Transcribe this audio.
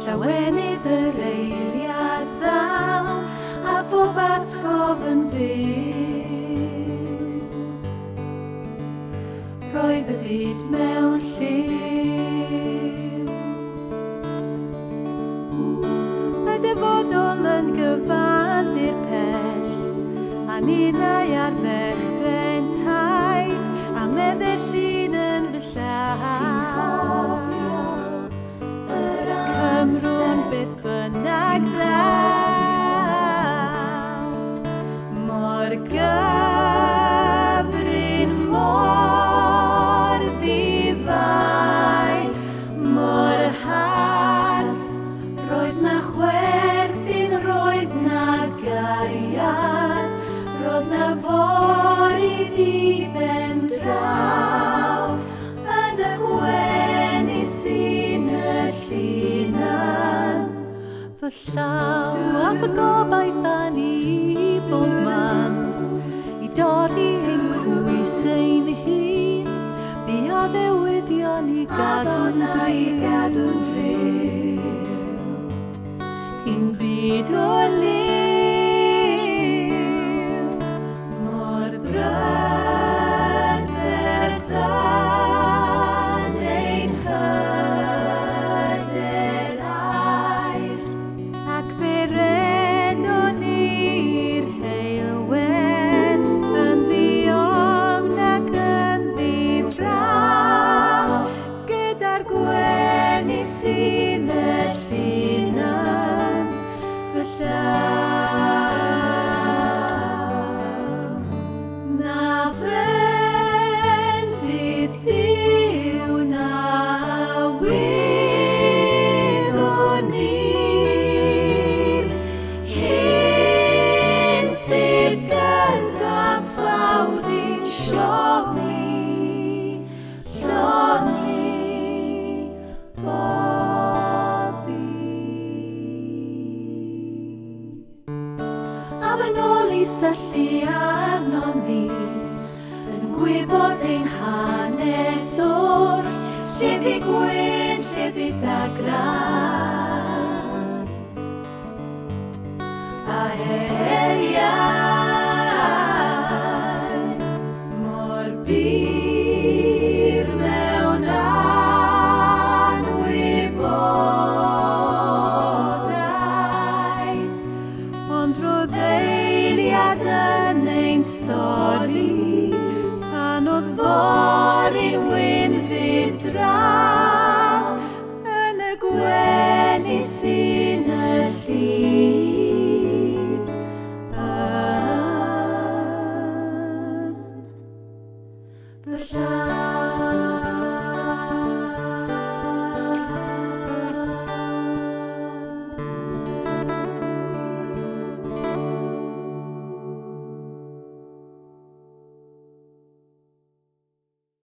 Llawenydd yr eiliad ddaw, a phob atgof yn fyw. Roedd y byd mewn lliw. Y dyfodol yn gyfandir pell, a ninnau ar ddechrau'n taith, a medde'r llun yn fy llaw. Cymru'n beth bynnag ddaw, mor gyfrin, mor ddifau, mor hardd. Roedd na chwerthin, roedd na gariad, roedd na fori di ben draw, yn y gwenu sy'n y llun yn fy llaw. A fy gobaith a ni bob man, i dorri ein cwys ein hun, bu a ddewidion i gadw'n driw. Un byd o liw, mor bryder ddan ein hyder air, ac fe redon ni'r heilwen yn ddiofn ac yn ddifraw, gyda'r gwenu sy'n y llun yn fy llaw. Na fendith yw na wyddwn ni'r hyn sydd gyntaf ffawdi'n siomi, boddi. A fy nôl i syllu arno ni, yn gwybod ein hanes oll, llebu gwyn, llebu dagran. A heriau, mor bir mewn anwybodaeth, ond roedd eiliad yn ein stori, pan oedd fori'n wyn fydd draw, yn y gwenu sy'n y llun.